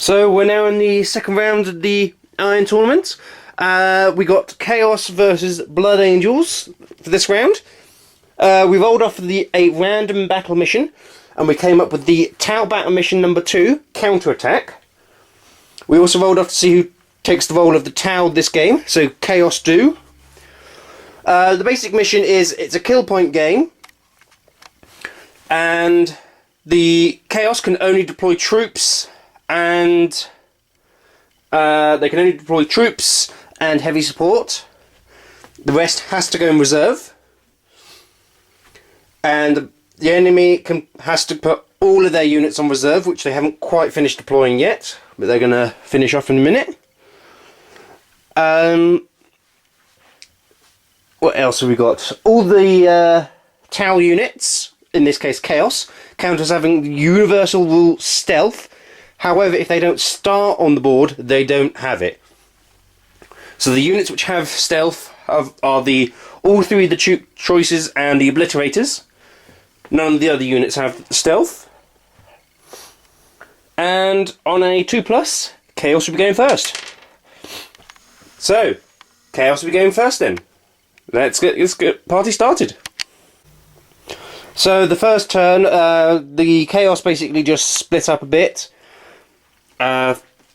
So we're now in the second round of the Iron Tournament. We got Chaos versus Blood Angels for this round. We rolled off a random battle mission, and we came up with the Tau battle mission number 2, Counterattack. We also rolled off to see who takes the role of the Tau this game, so Chaos do. The basic mission is it's a kill point game, and the Chaos can only deploy troops and heavy support. The rest has to go in reserve, and the enemy has to put all of their units on reserve, which they haven't quite finished deploying yet, but they're going to finish off in a minute. What else have we got? All the Tau units, in this case Chaos, count as having universal rule stealth. However, if they don't start on the board, they don't have it. So the units which have stealth are all three of the choices and the obliterators. None of the other units have stealth. And on a 2+, Chaos will be going first. So, Chaos will be going first then. Let's get party started. So the first turn, the Chaos basically just split up a bit,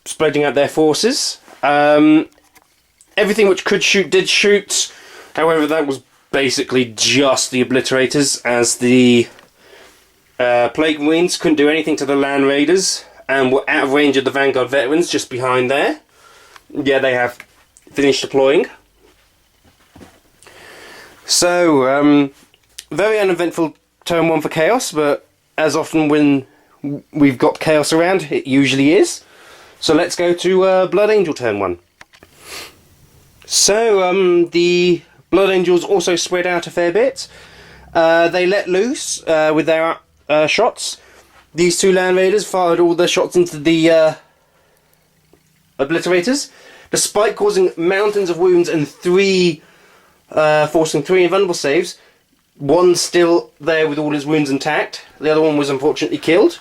spreading out their forces. Everything which could shoot did shoot. However, that was basically just the obliterators, as the Plague Marines couldn't do anything to the Land Raiders and were out of range of the Vanguard veterans just behind there. Yeah, they have finished deploying. So, very uneventful turn 1 for Chaos, but as often when we've got Chaos around, it usually is. So let's go to Blood Angel turn 1. So, the Blood Angels also spread out a fair bit. They let loose with their shots. These two Land Raiders fired all their shots into the obliterators, despite causing mountains of wounds and forcing 3 invulnerable saves. One's still there with all his wounds intact. The other one was unfortunately killed.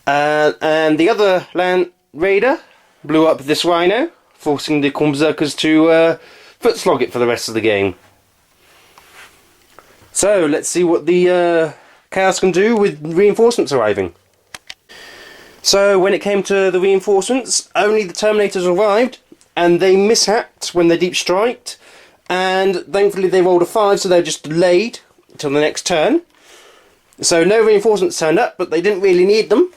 And the other Land Raider blew up this Rhino, forcing the Khorne Berserkers to foot slog it for the rest of the game. So let's see what the Chaos can do with reinforcements arriving. So when it came to the reinforcements, only the Terminators arrived, and they mishapped when they deep striked, and thankfully they rolled a 5, so they're just delayed until the next turn. So no reinforcements turned up, but they didn't really need them,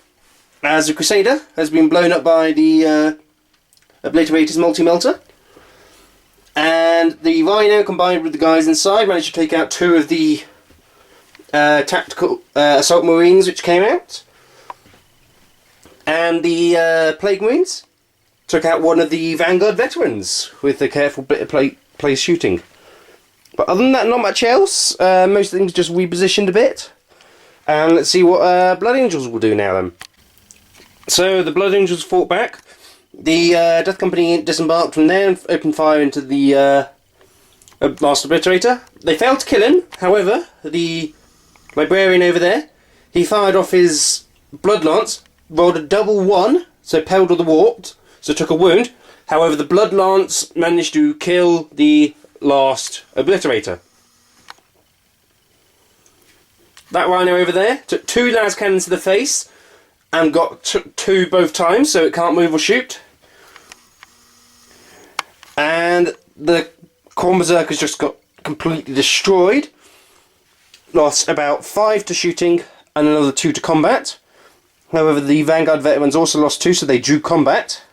as the Crusader has been blown up by the Obliterator's multi-melter, and the Rhino combined with the guys inside managed to take out 2 of the tactical assault marines which came out, and the Plague Marines took out 1 of the Vanguard veterans with a careful bit of place shooting. But other than that, not much else. Most things just repositioned a bit. And let's see what Blood Angels will do now then. So the Blood Angels fought back. The Death Company disembarked from there and opened fire into the last obliterator. They failed to kill him. However, the Librarian over there, he fired off his Blood Lance, rolled a double 1, so Peldor the Warped, so took a wound. However, the Blood Lance managed to kill the last obliterator. That Rhino over there took 2 las cannons to the face and got 2 both times, so it can't move or shoot. And the Khorne Berserkers just got completely destroyed. Lost about 5 to shooting and another 2 to combat. However, the Vanguard veterans also lost 2, so they drew combat.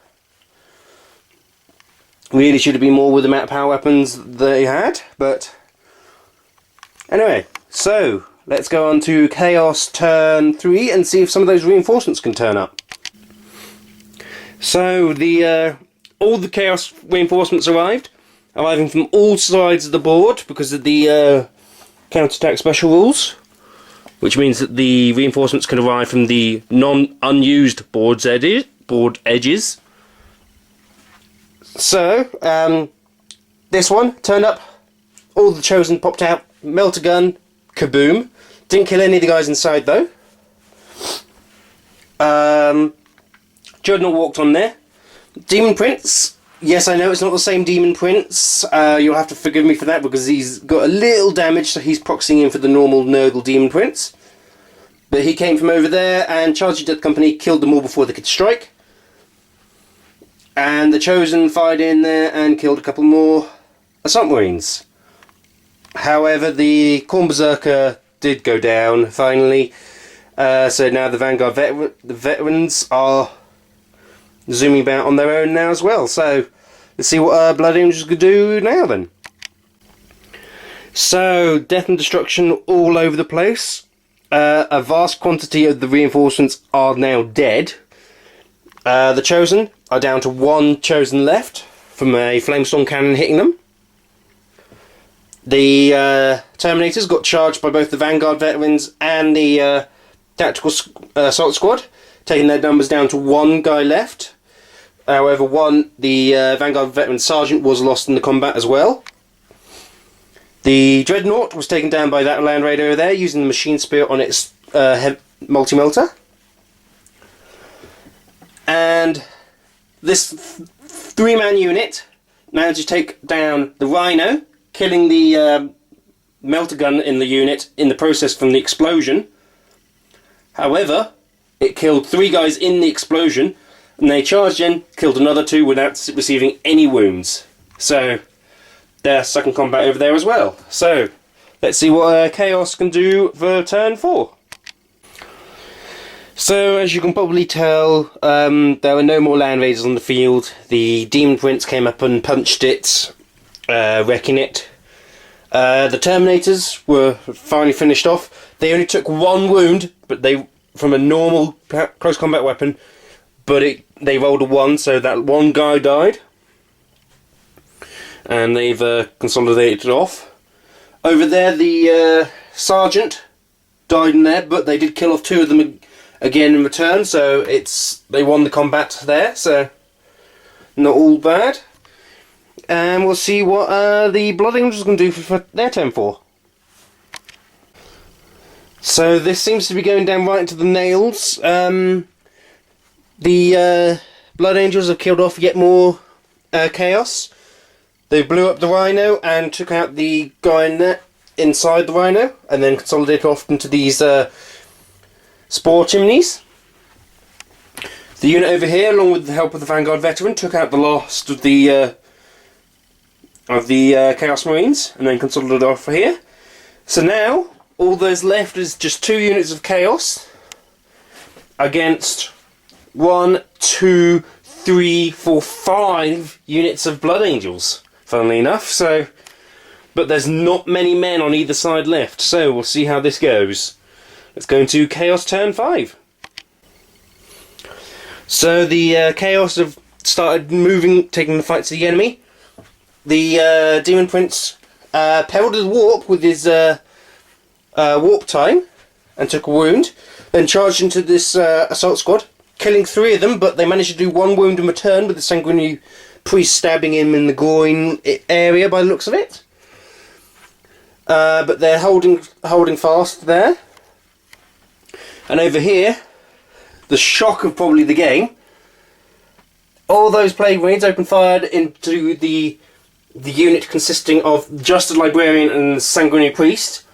Really should have been more with the amount of power weapons they had, but anyway, so let's go on to Chaos turn 3 and see if some of those reinforcements can turn up. So all the Chaos reinforcements arriving from all sides of the board because of the counterattack special rules, which means that the reinforcements can arrive from the unused board edges. So, this one turned up, all the Chosen popped out, melter gun, kaboom. Didn't kill any of the guys inside though. Dreadnought walked on there. Demon Prince. Yes, I know it's not the same Demon Prince. You'll have to forgive me for that because he's got a little damage, so he's proxying in for the normal Nurgle Demon Prince. But he came from over there and charged the Death Company, killed them all before they could strike. And the Chosen fired in there and killed a couple more Assault Marines. However, the Khorne Berserker did go down finally. So now the Vanguard veterans are zooming about on their own now as well. So let's see what Blood Angels could do now then. So death and destruction all over the place. A vast quantity of the reinforcements are now dead. The Chosen are down to one Chosen left from a Flamestorm cannon hitting them. The Terminators got charged by both the Vanguard veterans and the Tactical Assault Squad, taking their numbers down to one guy left. However, the Vanguard veteran Sergeant was lost in the combat as well. The Dreadnought was taken down by that land raider over there using the Machine Spear on its multi-melter. And this three-man unit managed to take down the Rhino, killing the melter gun in the unit in the process from the explosion. However, it killed three guys in the explosion, and they charged in, killed another two without receiving any wounds. So they're stuck in combat over there as well. So let's see what Chaos can do for turn 4. So as you can probably tell, there were no more land raiders on the field. The Demon Prince came up and punched it, wrecking it. The Terminators were finally finished off. They only took one wound, but from a normal close combat weapon, but they rolled a 1, so that one guy died. And they've consolidated off. Over there, the Sergeant died in there, but they did kill off 2 of them again in return, so they won the combat there, so not all bad. And we'll see what the Blood Angels can do for their turn 4. So this seems to be going down right into the nails. The Blood Angels have killed off yet more Chaos. They blew up the Rhino and took out the guy inside the Rhino, and then consolidated off into these spore chimneys. The unit over here, along with the help of the Vanguard veteran, took out the last of the Chaos Marines, and then consolidated off here. So now all there's left is just 2 units of Chaos against 1, 2, 3, 4, 5 units of Blood Angels, funnily enough. But there's not many men on either side left, so we'll see how this goes. Let's go into Chaos turn 5. So the Chaos have started moving, taking the fight to the enemy. The Demon Prince heralded the warp with his warp time and took a wound, then charged into this assault squad, killing 3 of them, but they managed to do 1 wound in return with the Sanguinary Priest stabbing him in the groin area by the looks of it. But they're holding fast there. And over here, the shock of probably the game, all those Plague Marines opened fire into the unit consisting of just a Librarian and a Sanguinary Priest.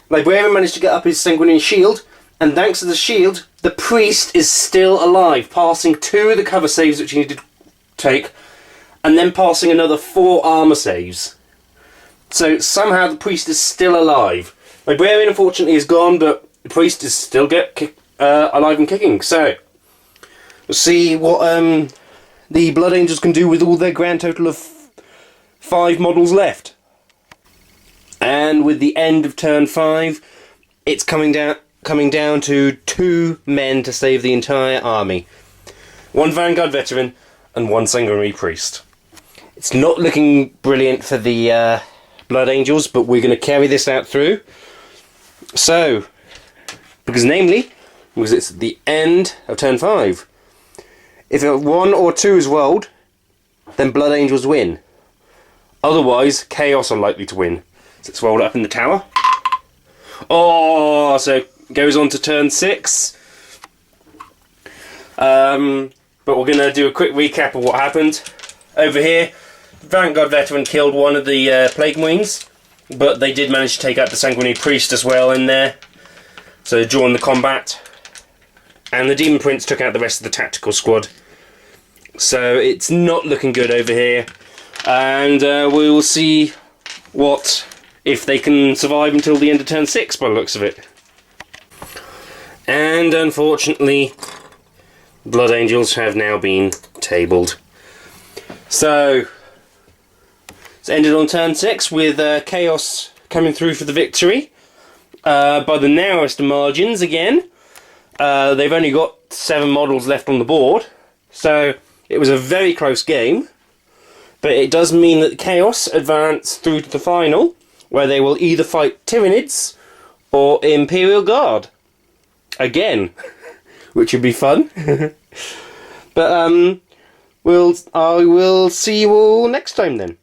Librarian managed to get up his Sanguinary shield, and thanks to the shield, the Priest is still alive, passing 2 of the cover saves which he needed to take, and then passing another 4 armour saves. So somehow the Priest is still alive. Librarian unfortunately is gone, but the Priest is still alive and kicking. So we'll see what the Blood Angels can do with all their grand total of 5 models left. And with the end of turn 5, it's coming down to 2 men to save the entire army. 1 Vanguard veteran and 1 Sanguinary Priest. It's not looking brilliant for the Blood Angels, but we're going to carry this out through. So, because it's the end of turn 5. If 1 or 2 is rolled, then Blood Angels win. Otherwise, Chaos are likely to win. So it's rolled up in the tower. Oh, so it goes on to turn 6. But we're going to do a quick recap of what happened. Over here, Vanguard Veteran killed one of the Plague Marines, but they did manage to take out the Sanguinary Priest as well in there. So joined the combat. And the Demon Prince took out the rest of the tactical squad. So it's not looking good over here. And we will see if they can survive until the end of turn 6 by the looks of it. And unfortunately, Blood Angels have now been tabled. So it's ended on turn 6 with Chaos coming through for the victory by the narrowest margins again. They've only got 7 models left on the board, so it was a very close game. But it does mean that Chaos advance through to the final, where they will either fight Tyranids or Imperial Guard again, which would be fun. But I will see you all next time then.